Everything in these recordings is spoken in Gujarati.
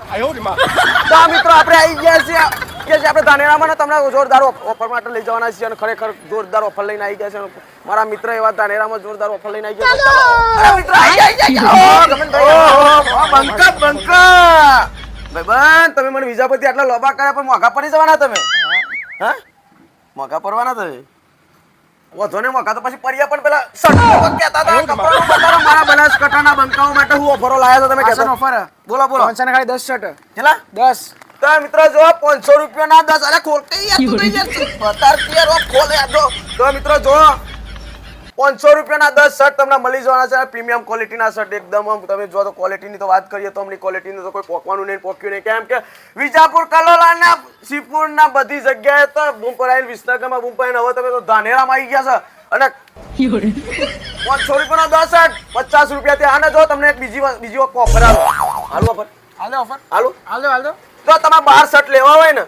તો મિત્રો આપણે આવી ગયા છીએ આપણે ધાનેરામાં તમને જોરદાર ઓફર માટે લઈ જવાના છીએ અને ખરેખર જોરદાર ઓફર લઈને આવી ગયા છે મારા મિત્ર એવા ધાનેરામાં જોરદાર ઓફર લઈને આવી ગયા છે મિત્રો ભાઈબંધ તમે મને વિઝા પરથી આટલા લોબા કર્યા પણ મોઘા પડી જવાના તમે હા મોઘા પડવાના તમે વધો ને મોઘા તો પછી પડ્યા પણ પેલા શર્ટ કહેતા હતા કપડાનો બતારો મારા બનાસકાંઠાના બંકાઓ માટે હું ઓફરો લાયા તો તમે કહેતા ઓફર બોલો 500 ને ખાલી 10 શર્ટ કેટલા 10 તો મિત્રો જો 500 રૂપિયાના 10 અરે ખોલતે યાર તું નહીં યાર બતાર યાર ઓ ખોલ યાર જો તો મિત્રો જો 500 રૂપિયાના 10 શર્ટ તમને મળી જવાના છે પ્રીમિયમ ક્વોલિટીના શર્ટ એકદમ તમે જો તો ક્વોલિટીની તો વાત કરીએ તો અમની ક્વોલિટીની તો કોઈ પોકવાનું નહીં પોક્યું નહીં કેમ કે વિજાપુર કલોલાના શિવપુરના બધી જગ્યાએ તો બૂમ પડાઈને વિસનગરમાં બૂમ પડાઈને હવે તમે તો ધાનેરામાં આવી ગયા છે અને 500 રૂપિયાના 10 શર્ટ 50 રૂપિયાથી આને જો તમને એક બીજી ઓફર હાલો જો તમે 12 શર્ટ લેવા હોય ને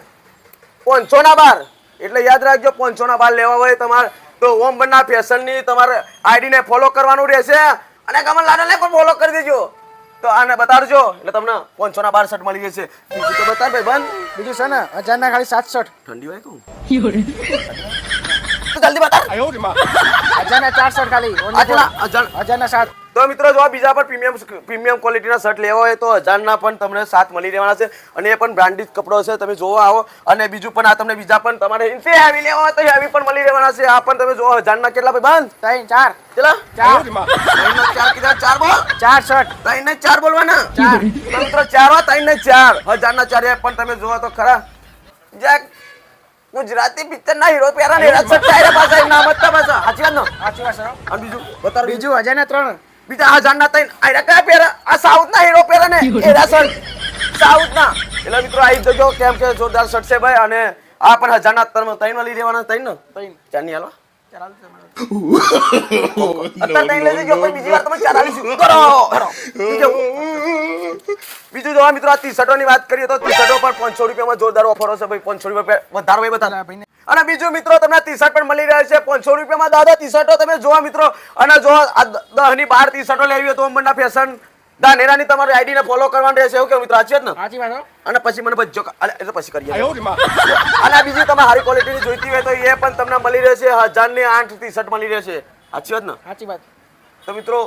500 ના 12 એટલે યાદ રાખજો 500 ના 12 લેવા હોય તમારે તો ઓમ બન્ના ફેશન ની તમારે આઈડી ને ફોલો કરવાનું રહેશે અને કમલ લાડોને પણ ફોલો કરી દેજો તો આને બતાડજો એટલે તમને 500 ના 12 શર્ટ મળી જશે બીજું તો બતાડ ભાઈ બંધ બીજું છે ને 1000 ના ખાલી 7 શર્ટ ઠંડી હોય કહું તો જલ્દી બતાડ 1000 ના 4 શર્ટ ખાલી 1000 ના 7 તો મિત્રો જો બીજા પર પ્રીમિયમ ક્વોલિટીના શર્ટ લેવા હોય તો 1000 ના પણ તમને 7 મળી રહેવાના છે અને એ પણ બ્રાન્ડેડ કપડો છે તમે જોવા આવો અને બીજું પણ આ તમને બીજા પણ તમારે ઇન્ફી હેવી લેવા હોય તો હેવી પણ મળી રહેવાના છે આ પણ તમે જોવો 1000 ના કેટલા ભાઈ બંધ 3 4 કેટલા 4 કીધા 4 બોલ 4 શર્ટ 3 ને 4 બોલવાના 4 મિત્રો 4 હોય 3 ને 4 1000 ના 4 એ પણ તમે જોવો તો ખરા જે ગુજરાતી પિક્ચર ના હીરો પેરા ને રક્ષક ચાયરા પાસે નામ હતા બસ સાચી વાત નો સાચી વાત છે અને બીજું બતાર બીજું 1000 ના 3 બીજા 1000 ના 3 આયરા કયા પેરા આ સાઉથ ના હીરો પેરા ને એરા શર્ટ સાઉથ ના એટલે મિત્રો આવી જજો કેમ કે જોરદાર શર્ટ છે ભાઈ અને આ પણ 1000 ના 3 મળી રહેવાના 3 ને 4 ની હાલો અત્યારે લઈ લેજો કોઈ બીજી વાર તમે 40 કરો બીજું જો મિત્રો આ ટી-શર્ટો ની વાત કરીએ તો ટી-શર્ટો પર 500 રૂપિયામાં જોરદાર ઓફરો છે ભાઈ 500 રૂપિયા વધારો ભાઈ બતા અને બીજું મિત્રો તમને ટી-શર્ટ પણ મળી રહે છે 500 રૂપિયામાં દાદા ટી-શર્ટો તમે જોવા મિત્રો અને જો 10 ની 12 ટી-શર્ટો લેવી હોય તો ઓમબન્ના ફેશન ધાનેરાની તમારી આઈડી ને ફોલો કરવાનું રહેશે એવું કે મિત્રો સાચી વાત ને સાચી વાત અને પછી મને બચ્ચો એટલે પછી કરીએ અને બીજી તમે સારી ક્વોલિટીની જોઈતી હોય તો એ પણ તમને મળી રહેશે 1000 ની 8 ટી-શર્ટ મળી રહેશે સાચી વાત ને સાચી વાત તો મિત્રો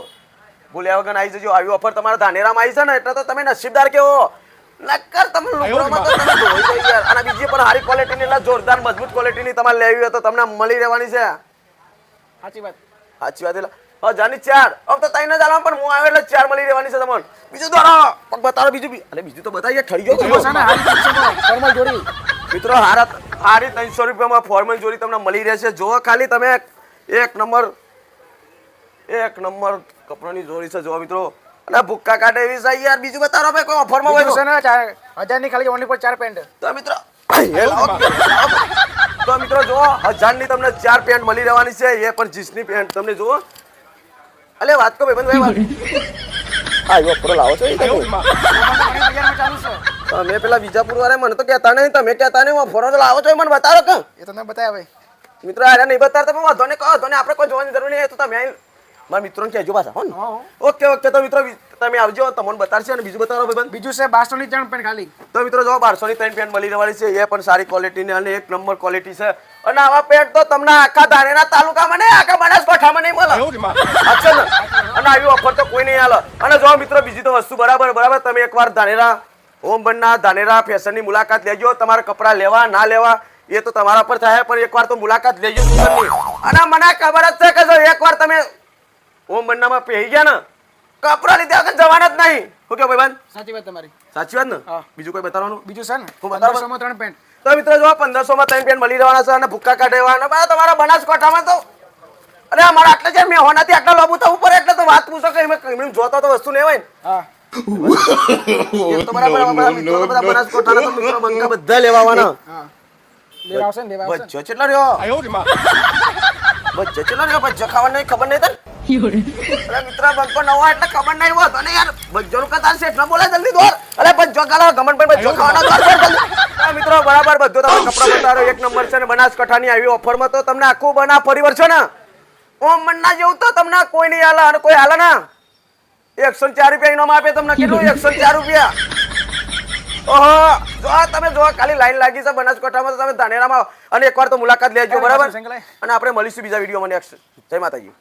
બોલ્યા વગર આવી જજો આવી ઓફર તમારા ધાનેરામાં આવી છે ને એટલે તો તમે નસીબદાર કેવો નક્કર તમે લોકોમાં તો તમે જોઈ જો યાર અને બીજી પણ સારી ક્વોલિટીની એટલે જોરદાર મજબૂત ક્વોલિટીની તમારે લેવી હોય તો તમને મળી રહેવાની છે સાચી વાત એટલે 1000 ની 4 अब तो 3 જ આલવા પણ હું આવે એટલે 4 મળી રહેવાની છે તમને બીજું દોરો બતાવો બીજું તો બતાવીએ ઠરી ગયો છે ને ફોર્મલ જોડી મિત્રો હારી 300 રૂપિયામાં ફોર્મલ જોડી તમને મળી રહેશે જો ખાલી તમે એક નંબર કપડાની જોડી છે જો મિત્રો અને ભૂક્કા કાઢે એવી છે યાર બીજું બતાવો ભાઈ કોઈ ઓફરમાં હોય છે ને 1000 ની ખાલી ઓનલી પર 4 પેન્ટ તો મિત્રો તો મિત્રો જો 1000 ની તમને 4 પેન્ટ મળી રહેવાની છે એ પણ જીન્સની પેન્ટ તમને જુઓ અલે વાત કો ભાઈ બંધ આયો પ્રો લાવો છો તમે પેલા વિજાપુર વાળા મને તો કહેતા નહીં તમે કહેતા નહીં ફોરો તો લાવો છો મને બતાવો કે એ તમને બતાવ્યા ભાઈ મિત્રો આરે નહીં બતાવતા તમે વાંધો ને કહો તો ને આપણે કોઈ જોવાની જરૂર નહીં તો તમે મારા મિત્રોને કહેજો પાછા હો ઓકે તો મિત્રો તમે આવજો તમને બતાડશે અને બીજું બતાવો ભાઈ બીજું છે 1200 ની 3 પેન્ટ ખાલી તો મિત્રો જો 1200 ની 3 પેન્ટ મળી રહેવાની છે એ પણ સારી ક્વોલિટીની અને એક નંબર ક્વોલિટી છે અને આવા પેન્ટ તો તમને આખા ધાનેરા તાલુકામાં નહીં આખા બનાસકાંઠામાં નહીં મળે અચ્છા ને અને આવી ઓફર તો કોઈ નહીં આલે અને જો મિત્રો બીજી તો વસ્તુ બરાબર તમે એકવાર ધાનેરા ઓમબન્ના ધાનેરા ફેશનની મુલાકાત લેજો તમારે કપડા લેવા ના લેવા એ તો તમારા પર થાય પણ એકવાર તો મુલાકાત લેજો અને મને ખબર જ છે કે જો એકવાર તમે ઓમબન્નામાં પહેરી ગયા ને કપડા લીધે આગળ જવાના જ નહીં શું કે ભાઈ સાચી વાત તમારી સાચી વાત ને બીજું કોઈ બતાવવાનું બીજું છે ને હું બતાવું 1500 માં 3 પેન્ટ તો મિત્રો જો 1500 માં 3 પેન્ટ મળી રહેવાના છે અને ભૂક્કા કાઢવાના બા તમારા બનાસકાંઠામાં તો અરે અમારા આટલે જે મે હોનાથી આટલા લોબુ તો ઉપર એટલે તો વાત પૂછો કે એમ જોતો તો વસ્તુ નહીં હોય ને હા એ તો બરાબર મિત્રો બધા બનાસકાંઠાના તો મિત્રો બંકા બધા લેવાવાના હા લેવાવશે ને લેવાવશે બચ્ચો કેટલા રહ્યો બચ્ચો કેટલા રહ્યો બચ્ચો ખાવાનું ખબર નહીં તને અરે મિત્ર બંકો નવા એટલે ખબર નહીં હોત અને યાર બચ્ચોનું કતાર છે એટલે બોલે જલ્દી દોર અરે બચ્ચો કાલા ગમન પર બચ્ચો ખાવાના દોર જલ્દી મિત્રો બરાબર બધો તમારો કપડા બતારો એક નંબર છે ને બનાસકાંઠાની આવી ઓફરમાં તો તમને આખું બના પરિવાર છે ને ઓમ મન્ના જેવું તો તમને કોઈ નહીં આલે અને કોઈ આલે ના 104 રૂપિયા ઇનામ આપે તમને કેટલું 104 રૂપિયા ઓહો જો તમે જો ખાલી લાઈન લાગી છે બનાસકાંઠામાં તો તમે ધાનેરામાં અને એકવાર તો મુલાકાત લેજો બરાબર અને આપણે મળીશું બીજા વિડીયોમાં નેક્સ્ટ જય માતાજી